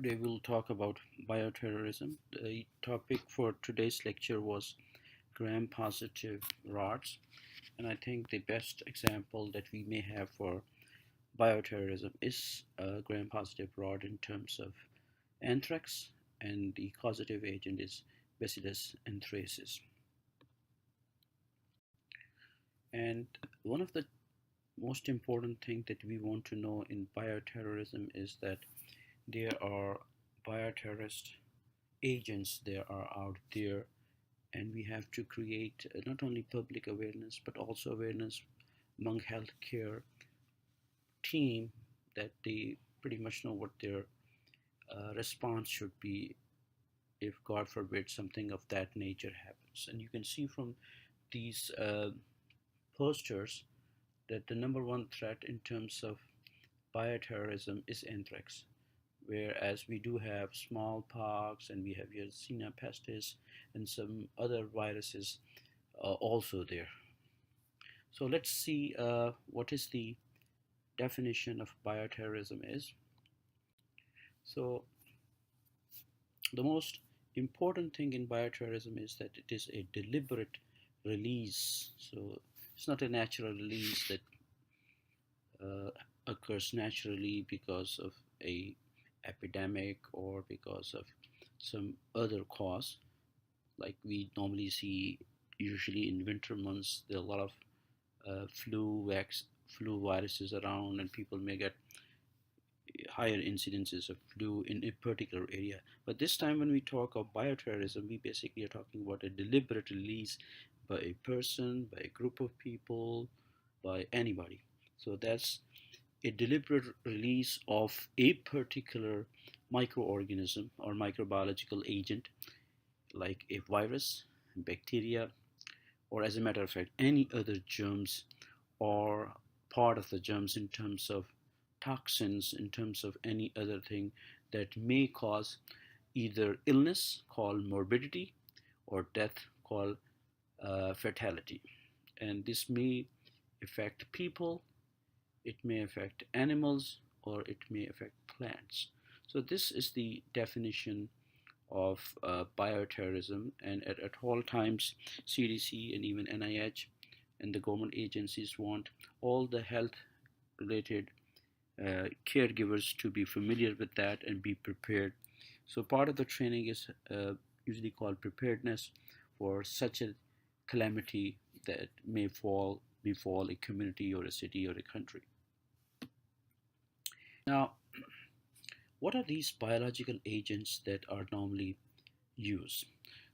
Today we'll talk about bioterrorism. The topic for today's lecture was gram-positive rods, and I think the best example that we may have for bioterrorism is a gram-positive rod in terms of anthrax, and the causative agent is Bacillus anthracis. And one of the most important thing that we want to know in bioterrorism is that there are bioterrorist agents there are out there, and we have to create not only public awareness but also awareness among healthcare team that they pretty much know what their response should be if God forbid something of that nature happens. And you can see from these posters that the number one threat in terms of bioterrorism is anthrax, whereas we do have smallpox and we have Yersinia pestis and some other viruses also there. So let's see what is the definition of bioterrorism is. So the most important thing in bioterrorism is that it is a deliberate release. So it's not a natural release that occurs naturally because of a epidemic or because of some other cause like we normally see usually in winter months. There are a lot of flu viruses around, and people may get higher incidences of flu in a particular area. But this time when we talk of bioterrorism, we basically are talking about a deliberate release by a person, by a group of people, by anybody. So that's a deliberate release of a particular microorganism or microbiological agent like a virus, bacteria, or as a matter of fact, any other germs or part of the germs in terms of toxins, in terms of any other thing that may cause either illness called morbidity or death called fatality. And this may affect people, it may affect animals, or it may affect plants. So this is the definition of bioterrorism, and at all times CDC and even NIH and the government agencies want all the health related caregivers to be familiar with that and be prepared. So part of the training is usually called preparedness for such a calamity that may befall a community or a city or a country. Now, what are these biological agents that are normally used?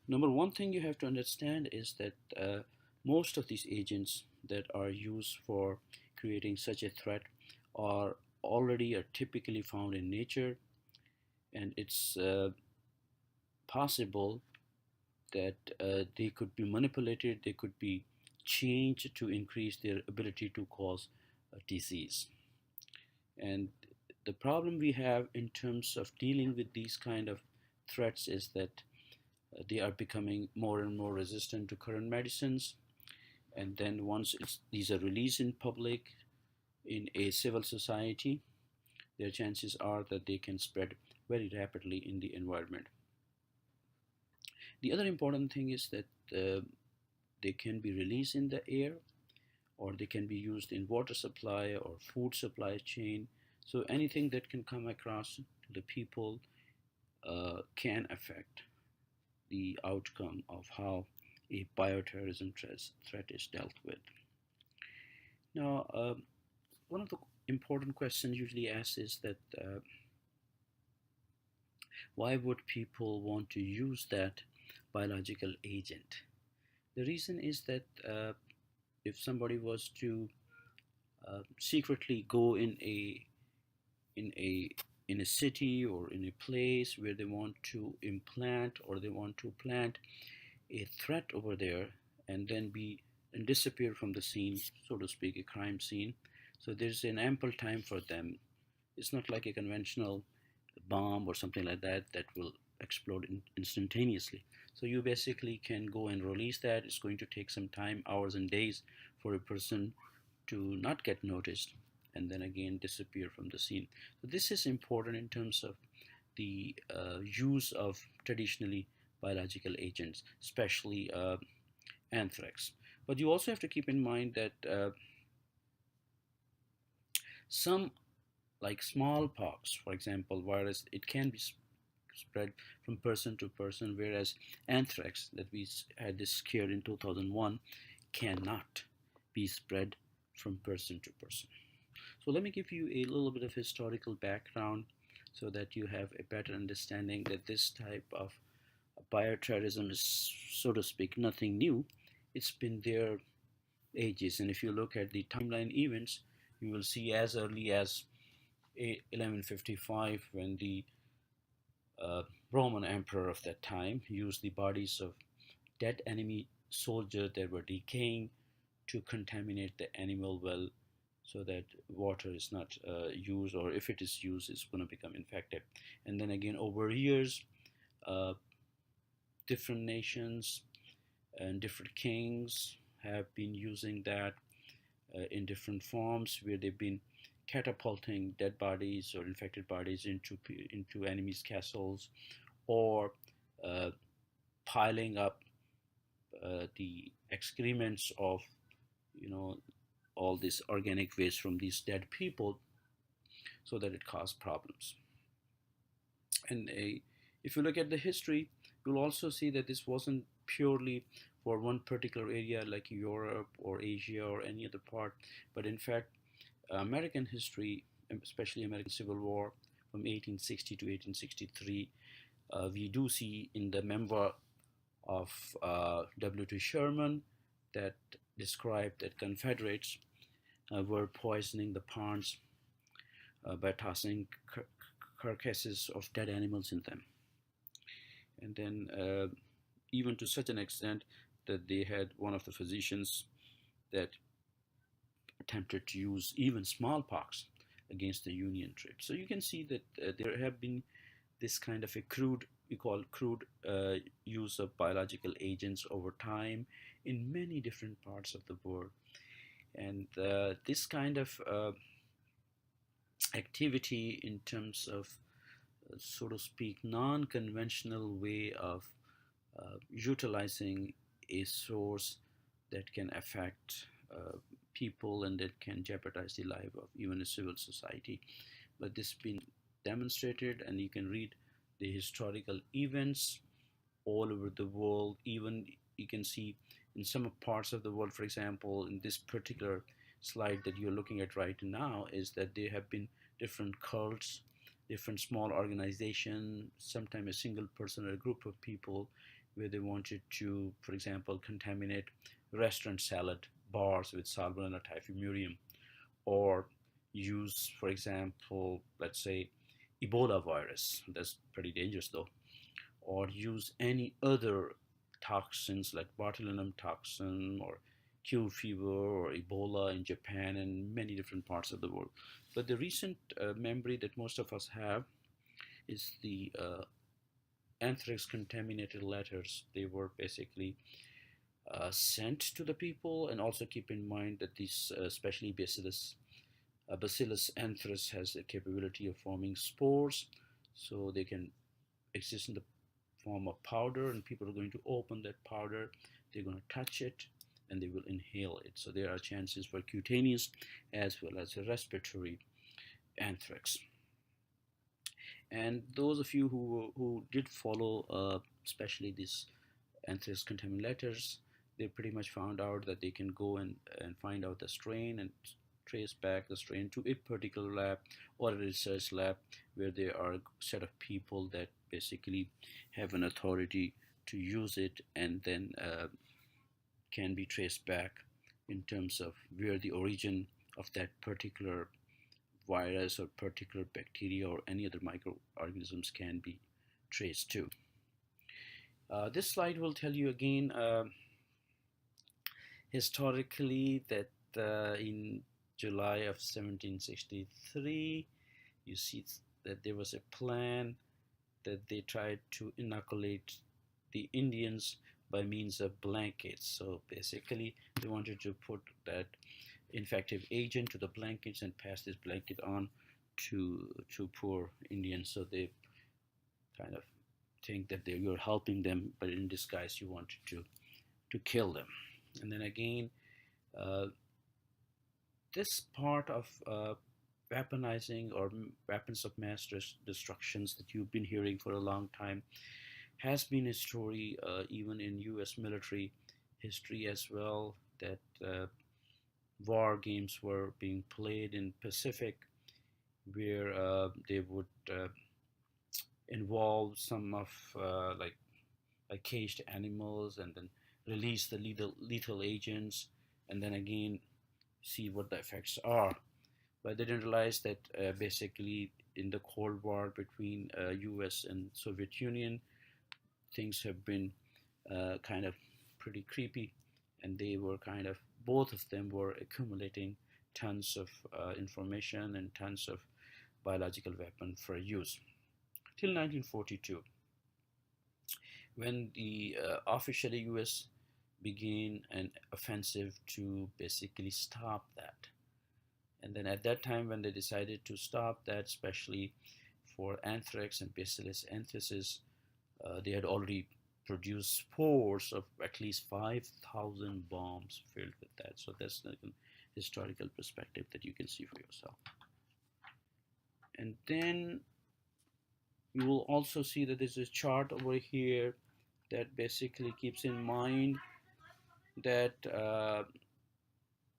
Number one thing you have to understand is that most of these agents that are used for creating such a threat are typically found in nature, and it's possible that they could be manipulated, they could be changed to increase their ability to cause a disease. And the problem we have in terms of dealing with these kind of threats is that they are becoming more and more resistant to current medicines. And then once these are released in public, in a civil society, their chances are that they can spread very rapidly in the environment. The other important thing is that they can be released in the air, or they can be used in water supply or food supply chain. So anything that can come across the people can affect the outcome of how a bioterrorism threat is dealt with. Now, one of the important questions usually asked is that why would people want to use that biological agent? The reason is that if somebody was to secretly go in a in a city or in a place where they want to implant or they want to plant a threat over there and then disappear from the scene, so to speak, a crime scene. So there's an ample time for them. It's not like a conventional bomb or something like that that will explode instantaneously. So you basically can go and release that. It's going to take some time, hours and days, for a person to not get noticed and then again disappear from the scene. So this is important in terms of the use of traditionally biological agents, especially anthrax. But you also have to keep in mind that some, like smallpox, for example, virus, it can be spread from person to person, whereas anthrax that we had this scare in 2001 cannot be spread from person to person. So let me give you a little bit of historical background so that you have a better understanding that this type of bioterrorism is, so to speak, nothing new. It's been there ages, and if you look at the timeline events, you will see as early as 1155 when the uh, Roman emperor of that time used the bodies of dead enemy soldiers that were decaying to contaminate the animal well so that water is not used, or if it is used, it's going to become infected. And then again, over years, uh, different nations and different kings have been using that in different forms, where they've been catapulting dead bodies or infected bodies into enemies' castles, or uh, piling up the excrements of, you know, all this organic waste from these dead people, so that it caused problems. And if you look at the history, you'll also see that this wasn't purely for one particular area like Europe or Asia or any other part, but in fact, American history, especially American Civil War from 1860 to 1863, we do see in the memoir of W.T. Sherman that described that Confederates were poisoning the ponds by tossing carcasses of dead animals in them. And then, even to such an extent that they had one of the physicians that attempted to use even smallpox against the Union troops. So you can see that there have been this kind of a crude, we call crude use of biological agents over time in many different parts of the world. And this kind of activity in terms of, so to speak, non-conventional way of utilizing a source that can affect people and that can jeopardize the life of even a civil society. But this has been demonstrated, and you can read the historical events all over the world. Even you can see in some parts of the world, for example, in this particular slide that you're looking at right now, is that there have been different cults, different small organizations, sometimes a single person or a group of people, where they wanted to, for example, contaminate restaurant salad bars with Salmonella typhimurium, or use, for example, let's say Ebola virus. That's pretty dangerous though. Or use any other toxins like botulinum toxin or Q fever or Ebola in Japan and many different parts of the world. But the recent memory that most of us have is the anthrax contaminated letters. They were basically sent to the people, and also keep in mind that these, especially Bacillus anthracis, has the capability of forming spores, so they can exist in the form of powder, and people are going to open that powder, they're going to touch it, and they will inhale it. So there are chances for cutaneous as well as respiratory anthrax. And those of you who did follow, especially these anthrax contaminated letters, they pretty much found out that they can go and find out the strain and trace back the strain to a particular lab or a research lab, where there are a set of people that basically have an authority to use it, and then can be traced back in terms of where the origin of that particular virus or particular bacteria or any other microorganisms can be traced to. This slide will tell you again, historically, that in July of 1763, you see that there was a plan that they tried to inoculate the Indians by means of blankets. So basically, they wanted to put that infective agent to the blankets and pass this blanket on to poor Indians. So they kind of think that you're helping them, but in disguise you wanted to kill them. And then again, uh, this part of weaponizing or weapons of mass destructions that you've been hearing for a long time has been a story even in U.S. military history as well, that war games were being played in Pacific, where they would involve some of like caged animals and then release the lethal agents, and then again see what the effects are. But they didn't realize that basically in the Cold War between US and Soviet Union, things have been kind of pretty creepy, and they were kind of, both of them were accumulating tons of information and tons of biological weapon for use till 1942, when the officially US began an offensive to basically stop that. And then at that time, when they decided to stop that, especially for anthrax and bacillus anthracis, they had already produced spores of at least 5,000 bombs filled with that. So that's like a historical perspective that you can see for yourself. And then you will also see that there's a chart over here that basically keeps in mind that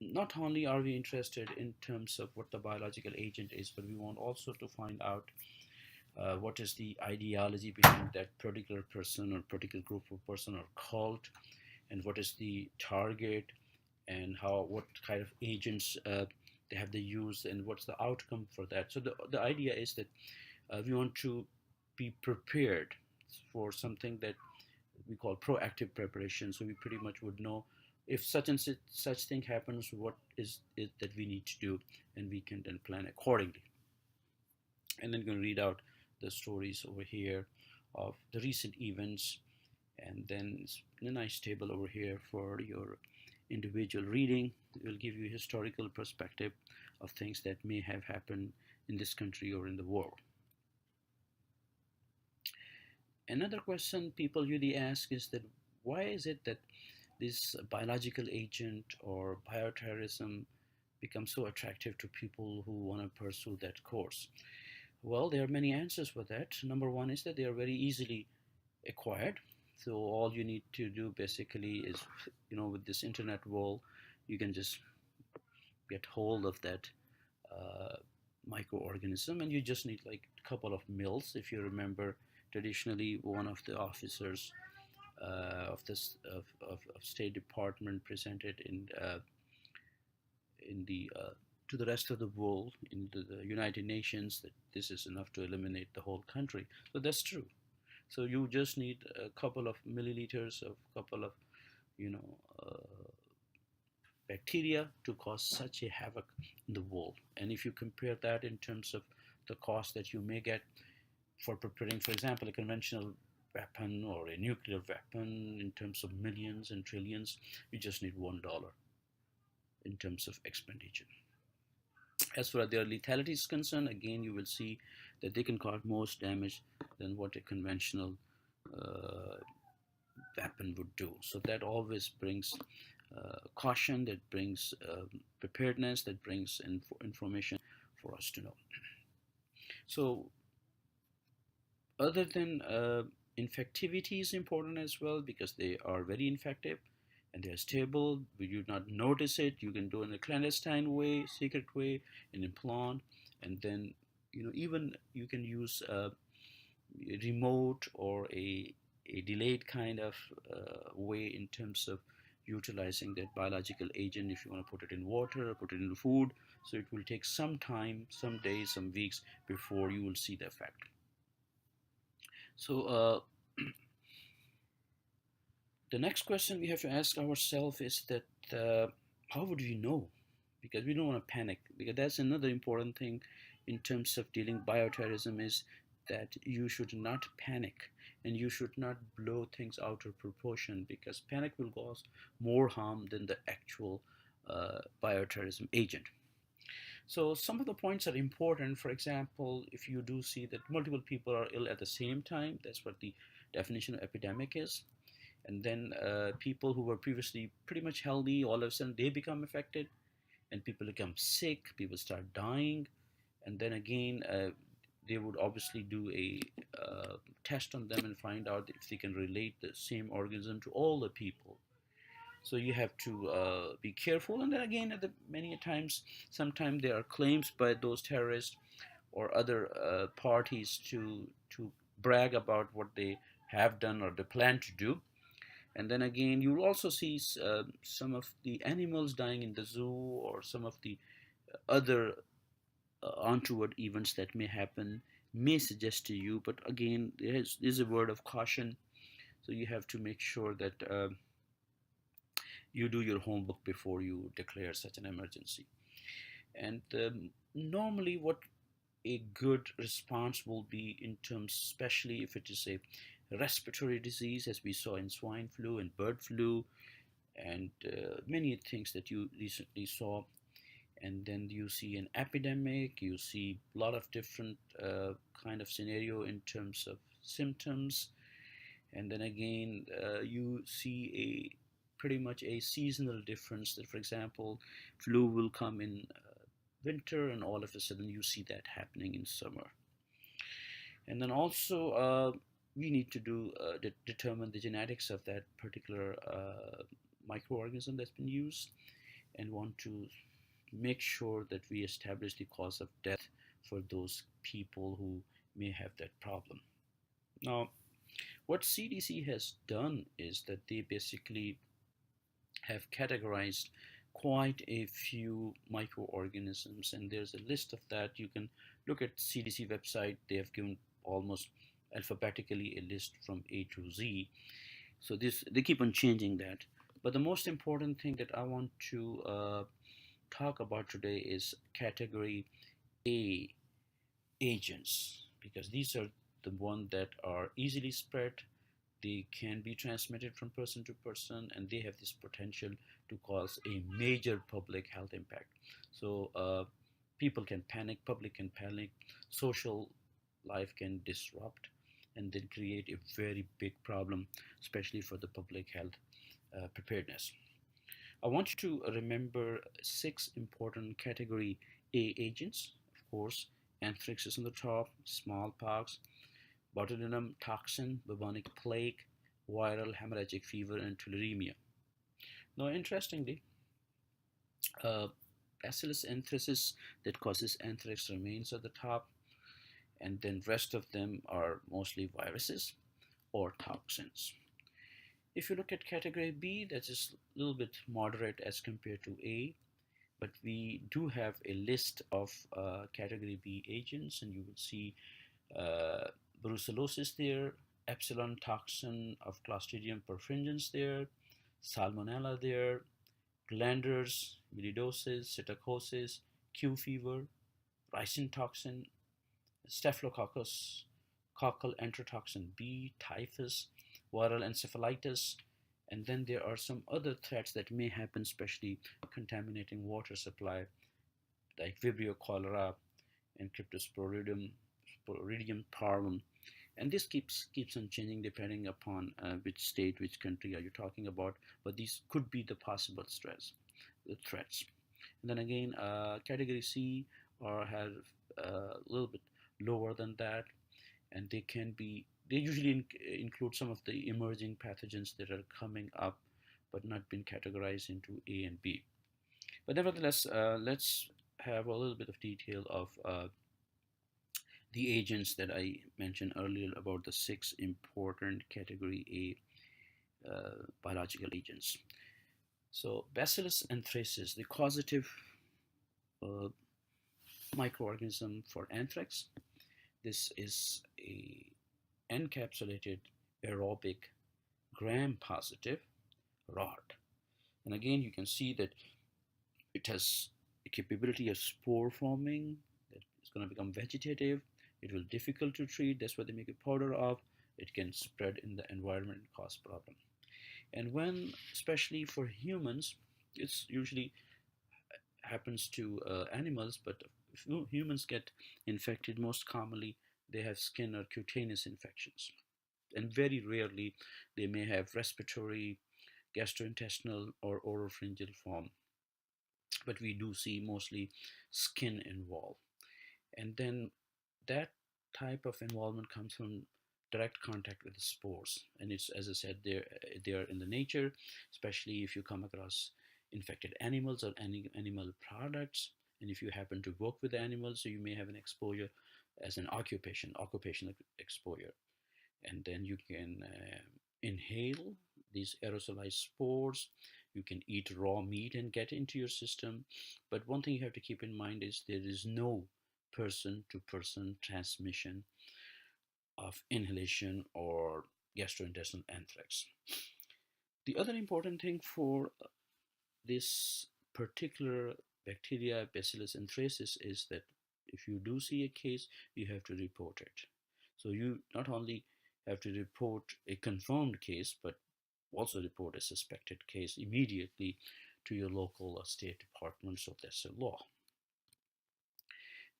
not only are we interested in terms of what the biological agent is, but we want also to find out what is the ideology behind that particular person or particular group of person or cult, and what is the target, and what kind of agents they have they use, and what's the outcome for that. So the idea is that we want to be prepared for something that we call proactive preparation. So we pretty much would know if such and such thing happens, what is it that we need to do, and we can then plan accordingly. And then going to read out the stories over here of the recent events, and then a nice table over here for your individual reading. It will give you historical perspective of things that may have happened in this country or in the world. Another question people usually ask is that why is it that this biological agent or bioterrorism becomes so attractive to people who want to pursue that course? Well, there are many answers for that. Number one is that they are very easily acquired. So all you need to do basically is, with this internet world, you can just get hold of that uh, microorganism, and you just need like a couple of mils. If you remember, traditionally, one of the officers of State Department presented in the to the rest of the world, in the United Nations, that this is enough to eliminate the whole country. So that's true. So you just need a couple of milliliters of couple of you know uh, bacteria to cause such a havoc in the world. And if you compare that in terms of the cost that you may get for preparing, for example, a conventional weapon or a nuclear weapon in terms of millions and trillions, you just need $1 in terms of expenditure. As far as their lethality is concerned, again, you will see that they can cause more damage than what a conventional uh, weapon would do. So that always brings caution, that brings preparedness, that brings information for us to know. So other than infectivity is important as well, because they are very infective and they are stable. We do not notice it. You can do it in a clandestine way, secret way, an implant, and then even you can use a remote or a delayed kind of way in terms of utilizing that biological agent. If you want to put it in water or put it in food, so it will take some time, some days, some weeks before you will see the effect. So the next question we have to ask ourselves is that how would we know? Because we don't want to panic. Because that's another important thing in terms of dealing bioterrorism, is that you should not panic and you should not blow things out of proportion, because panic will cause more harm than the actual bioterrorism agent. So some of the points are important. For example, if you do see that multiple people are ill at the same time, that's what the definition of epidemic is. And then people who were previously pretty much healthy, all of a sudden they become affected, and people become sick, people start dying. And then again, they would obviously do a test on them and find out if they can relate the same organism to all the people. So you have to be careful. And then again, at the many times, sometimes there are claims by those terrorists or other parties to brag about what they have done or they plan to do. And then again, you will also see some of the animals dying in the zoo, or some of the other untoward events that may happen may suggest to you. But again, there's a word of caution. So you have to make sure that you do your homework before you declare such an emergency. And normally, what a good response will be in terms, especially if it is a respiratory disease, as we saw in swine flu and bird flu, and many things that you recently saw. And then you see an epidemic, you see a lot of different kind of scenario in terms of symptoms. And then again, you see a pretty much a seasonal difference, that for example, flu will come in winter, and all of a sudden you see that happening in summer. And then also we need to determine the genetics of that particular microorganism that's been used, and want to make sure that we establish the cause of death for those people who may have that problem. Now, what CDC has done is that they basically have categorized quite a few microorganisms, and there's a list of that. You can look at CDC website. They have given almost alphabetically a list from A to Z. So this, they keep on changing that. But the most important thing that I want to talk about today is category A agents, because these are the ones that are easily spread, they can be transmitted from person to person, and they have this potential to cause a major public health impact. So people can panic, public can panic, social life can disrupt, and then create a very big problem, especially for the public health preparedness. I want you to remember six important category A agents. Of course, anthrax is on the top, smallpox, botulinum toxin, bubonic plague, viral hemorrhagic fever, and tularemia. Now, interestingly, uh, Bacillus anthracis that causes anthrax remains at the top, and then rest of them are mostly viruses or toxins. If you look at category B, that is a little bit moderate as compared to A, but we do have a list of category B agents, and you will see uh, brucellosis there, epsilon toxin of Clostridium perfringens there, salmonella there, glanders, milidosis, psittacosis, Q fever, ricin toxin, staphylococcus, coccal enterotoxin B, typhus, viral encephalitis, and then there are some other threats that may happen, especially contaminating water supply, like Vibrio cholera and Cryptosporidium parvum. And this keeps on changing depending upon which state, which country are you talking about. But these could be the possible the threats. And then again, category C or have a little bit lower than that, and they usually include some of the emerging pathogens that are coming up, but not been categorized into A and B. But nevertheless, let's have a little bit of detail of the agents that I mentioned earlier about the six important category A biological agents. So Bacillus anthracis, the causative uh, microorganism for anthrax. This is a encapsulated aerobic gram-positive rod. And again, you can see that it has a capability of spore forming, that it's going to become vegetative. It will be difficult to treat. That's why they make a powder of. It can spread in the environment and cause problem. And when, especially for humans, it's usually happens to animals, but if humans get infected, most commonly they have skin or cutaneous infections. And very rarely they may have respiratory, gastrointestinal, or oropharyngeal form. But we do see mostly skin involved. And then that type of involvement comes from direct contact with the spores, and it's, as I said, they're in the nature, especially if you come across infected animals or any animal products, and if you happen to work with animals, so you may have an exposure as an occupational exposure, and then you can inhale these aerosolized spores. You can eat raw meat and get into your system. But one thing you have to keep in mind is there is no person to person transmission of inhalation or gastrointestinal anthrax. The other important thing for this particular bacteria, Bacillus anthracis, is that if you do see a case, you have to report it. So you not only have to report a confirmed case, but also report a suspected case immediately to your local or state department. So that's a law.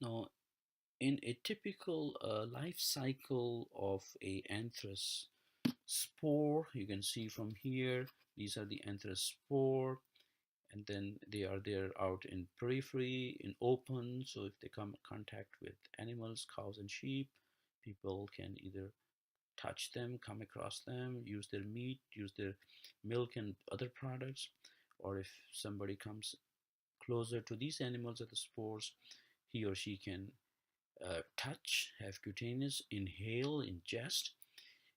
Now, in a typical life cycle of a anthrax spore, you can see from here, these are the anthrax spore, and then they are there out in periphery, in open. So if they come in contact with animals, cows and sheep, people can either touch them, come across them, use their meat, use their milk and other products. Or if somebody comes closer to these animals or the spores, he or she can touch, have cutaneous, inhale, ingest.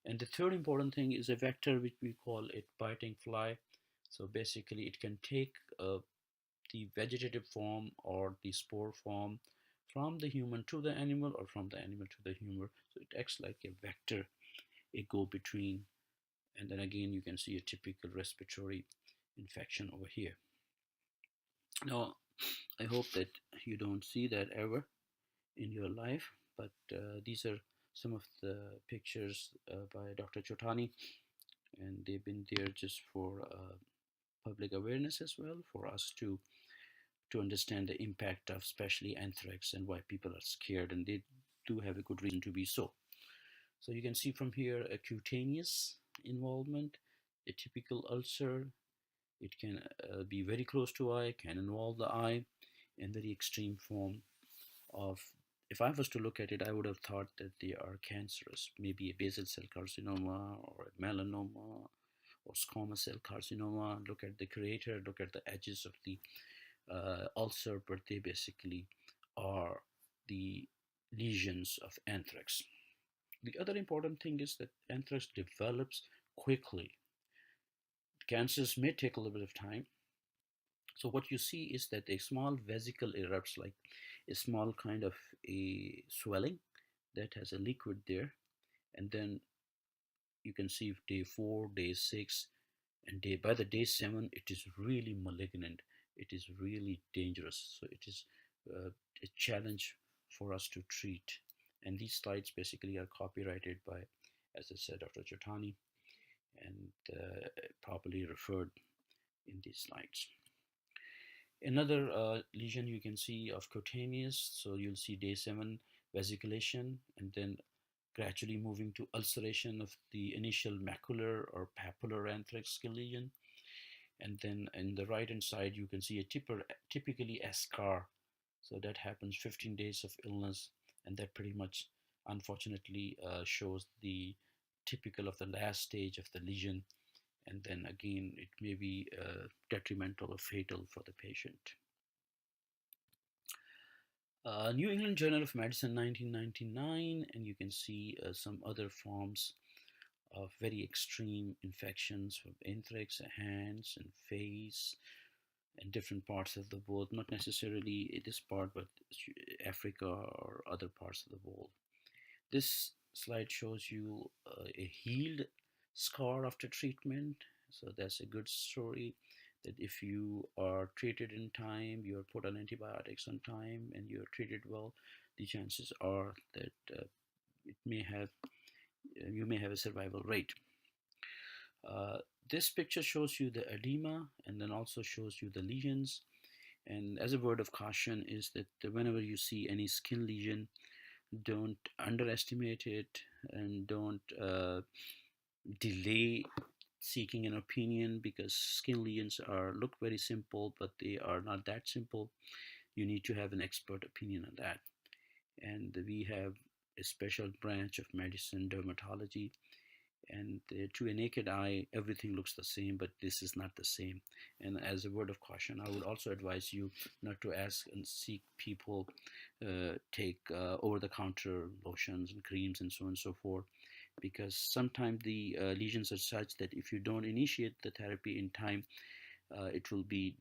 And the third important thing is a vector, which we call it biting fly. So basically it can take the vegetative form or the spore form from the human to the animal, or from the animal to the human. So it acts like a vector, a go between. And then again, you can see a typical respiratory infection over here. Now, I hope that you don't see that ever in your life, but these are some of the pictures by Dr. Chotani, and they've been there just for public awareness as well, for us to understand the impact of especially anthrax and why people are scared, and they do have a good reason to be so. So you can see from here a cutaneous involvement, a typical ulcer. It can be very close to eye, can involve the eye, and very extreme form of, if I was to look at it, I would have thought that they are cancerous, maybe a basal cell carcinoma or a melanoma or squamous cell carcinoma. Look at the crater, look at the edges of the ulcer, but they basically are the lesions of anthrax. The other important thing is that anthrax develops quickly. Cancers may take a little bit of time. So what you see is that a small vesicle erupts, like a small kind of a swelling that has a liquid there, and then you can see day 4, day 6, and by the day 7 it is really malignant, it is really dangerous. So it is a challenge for us to treat. And these slides basically are copyrighted by, as I said, Dr. Chotani, and properly referred in these slides. Another lesion you can see of cutaneous, so you'll see day 7 vesiculation, and then gradually moving to ulceration of the initial macular or papillary anthrax skin lesion. And then in the right hand side you can see a typically a scar. So that happens 15 days of illness, and that pretty much unfortunately shows the typical of the last stage of the lesion, and then again it may be detrimental or fatal for the patient. New England Journal of Medicine 1999, and you can see some other forms of very extreme infections from anthrax, hands and face, and different parts of the world, not necessarily this part, but Africa or other parts of the world. This slide shows you a healed scar after treatment. So that's a good story, that if you are treated in time, you are put on antibiotics on time, and you are treated well, the chances are that it may have you may have a survival rate. This picture shows you the edema, and then also shows you the lesions. And as a word of caution is that whenever you see any skin lesion, don't underestimate it, and don't delay seeking an opinion, because skin lesions are look very simple, but they are not that simple. You need to have an expert opinion on that. And we have a special branch of medicine, dermatology, and to a naked eye everything looks the same, but this is not the same. And as a word of caution, I would also advise you not to ask and seek people take over the counter lotions and creams and so on and so forth, because sometimes the lesions are such that if you don't initiate the therapy in time, it will be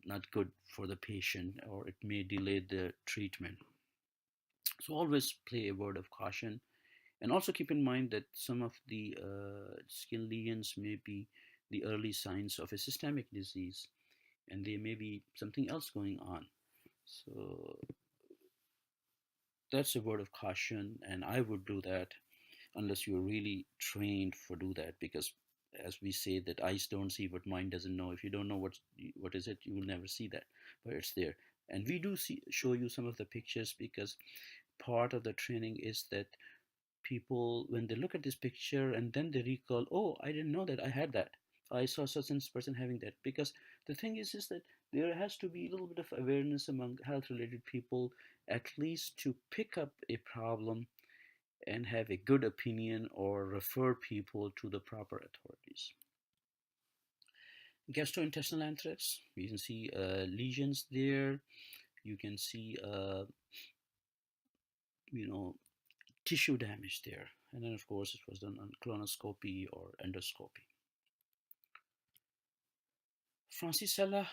not good for the patient, or it may delay the treatment. So always play a word of caution. And also keep in mind that some of the skin lesions may be the early signs of a systemic disease, and there may be something else going on. So that's a word of caution, and I would do that unless you're really trained for do that, because as we say that eyes don't see what mind doesn't know. If you don't know what is it, you will never see that, but it's there. And we do show you some of the pictures, because part of the training is that people, when they look at this picture and then they recall, oh, I didn't know that I had that, I saw such and person having that. Because the thing is that there has to be a little bit of awareness among health related people, at least to pick up a problem and have a good opinion or refer people to the proper authorities. Gastrointestinal anthrax, you can see lesions there. You can see you know tissue damage there. And then of course it was done on colonoscopy or endoscopy. Francisella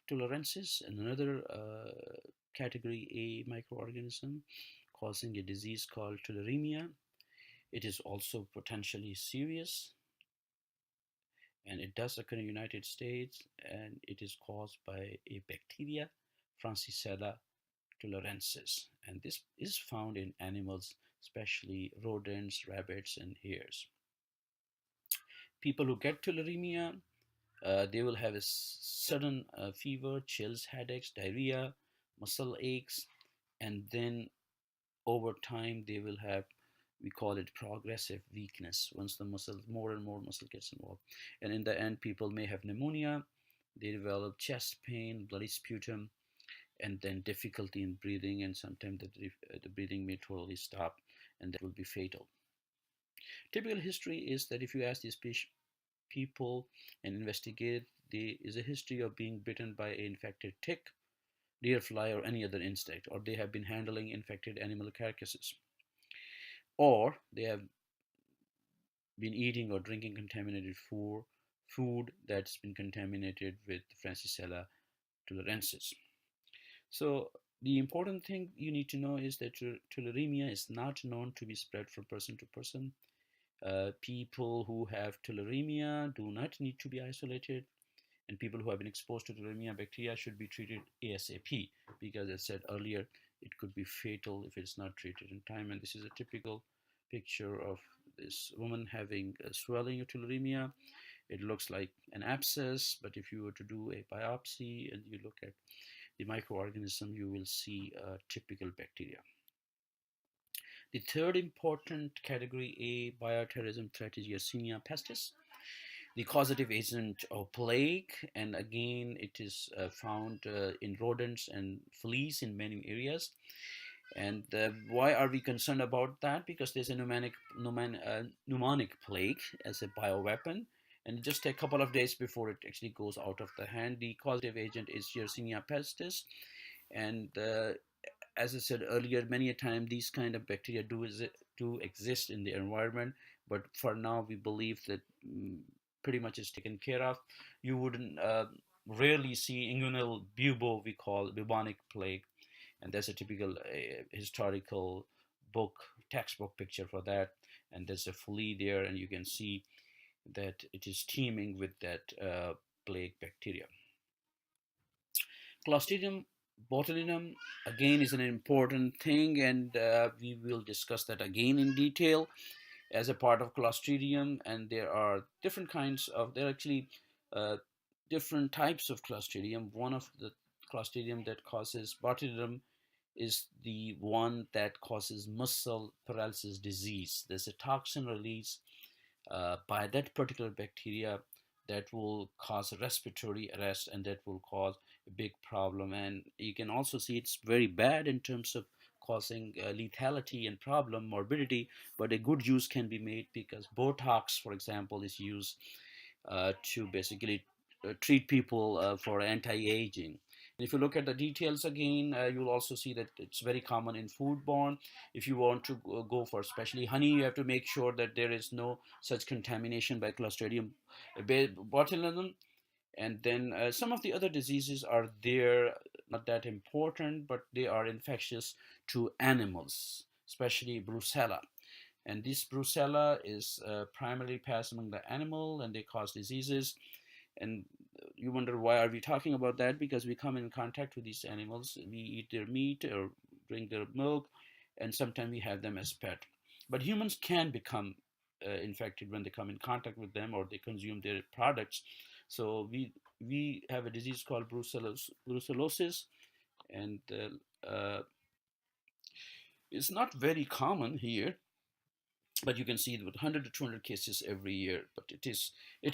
tularensis, another category A microorganism causing a disease called tularemia. It is also potentially serious, and it does occur in the United States, and it is caused by a bacteria, Francisella tularensis. And this is found in animals, especially rodents, rabbits, and hares. People who get tularemia, they will have a sudden fever, chills, headaches, diarrhea, muscle aches, and then over time they will have, we call it progressive weakness, once the muscle, more and more muscle gets involved. And in the end, people may have pneumonia, they develop chest pain, bloody sputum, and then difficulty in breathing, and sometimes the breathing may totally stop, and that will be fatal. Typical history is that if you ask these people and investigate, there is a history of being bitten by an infected tick, deer fly, or any other insect, or they have been handling infected animal carcasses, or they have been eating or drinking contaminated food that's been contaminated with Francisella tularensis. So the important thing you need to know is that tularemia is not known to be spread from person to person. People who have tularemia do not need to be isolated, and people who have been exposed to tularemia bacteria should be treated ASAP, because as I said earlier, it could be fatal if it's not treated in time. And this is a typical picture of this woman having a swelling of tularemia. It looks like an abscess, but if you were to do a biopsy and you look at the microorganism, you will see a typical bacteria. The third important category A bioterrorism threat is Yersinia pestis, the causative agent of plague, and again it is found in rodents and fleas in many areas. And why are we concerned about that? Because there's a pneumonic plague as a bioweapon, and just a couple of days before it actually goes out of the hand. The causative agent is Yersinia pestis, and as I said earlier, many a time these kind of bacteria do exist in the environment, but for now we believe that pretty much is taken care of. You wouldn't rarely see inguinal bubo, we call bubonic plague, and that's a typical historical book textbook picture for that. And there's a flea there, and you can see that it is teeming with that plague bacteria. Clostridium botulinum again is an important thing, and we will discuss that again in detail as a part of Clostridium. And there are different kinds of, there are actually uh, different types of Clostridium. One of the Clostridium that causes botulism is the one that causes muscle paralysis disease. There's a toxin release by that particular bacteria that will cause respiratory arrest, and that will cause a big problem. And you can also see it's very bad in terms of causing lethality and problem morbidity, but a good use can be made because Botox, for example, is used to basically treat people for anti-aging. And if you look at the details again, you'll also see that it's very common in foodborne. If you want to go for especially honey, you have to make sure that there is no such contamination by Clostridium botulinum. And then some of the other diseases are there, not that important, but they are infectious to animals, especially brucella. And this brucella is primarily passed among the animal, and they cause diseases. And you wonder, why are we talking about that? Because we come in contact with these animals, we eat their meat or drink their milk, and sometimes we have them as pet. But humans can become infected when they come in contact with them or they consume their products. So we have a disease called brucellosis, and it's not very common here, but you can see with 100 to 200 cases every year, but it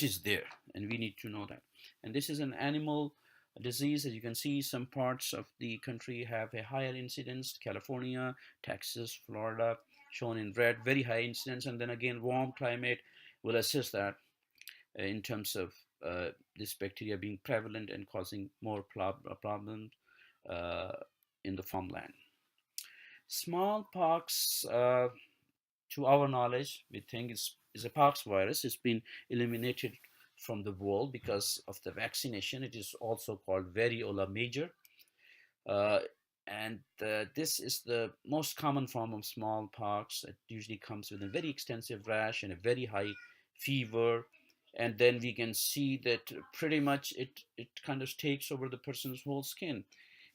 is there, and we need to know that. And this is an animal disease. As you can see, some parts of the country have a higher incidence: California, Texas, Florida, shown in red, very high incidence. And then again, warm climate will assist that in terms of this bacteria being prevalent and causing more problems uh, in the farmland. Smallpox, to our knowledge, we think is a pox virus. It's been eliminated from the world because of the vaccination. It is also called variola major. Uh, and this is the most common form of smallpox. It usually comes with a very extensive rash and a very high fever. And then we can see that pretty much it kind of takes over the person's whole skin.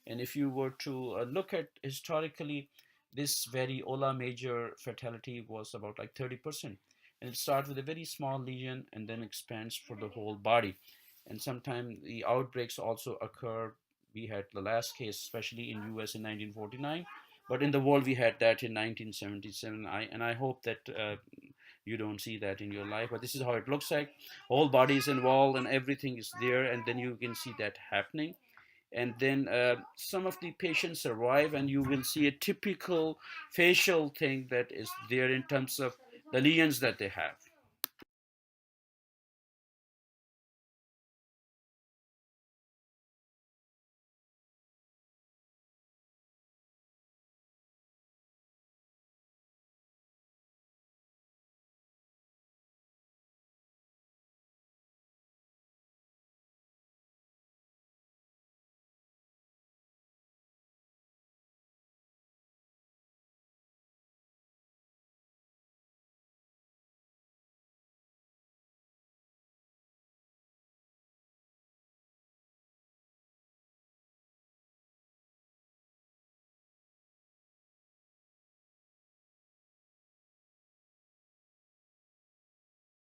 And if you were to look at historically, this variola major fatality was about like 30%. And it starts with a very small lesion and then expands for the whole body. And sometimes the outbreaks also occur. We had the last case, especially in US in 1949, but in the world we had that in 1977. And I hope that you don't see that in your life, but this is how it looks like. Whole body is involved and everything is there, and then you can see that happening. And then some of the patients survive, and you will see a typical facial thing that is there in terms of the lesions that they have.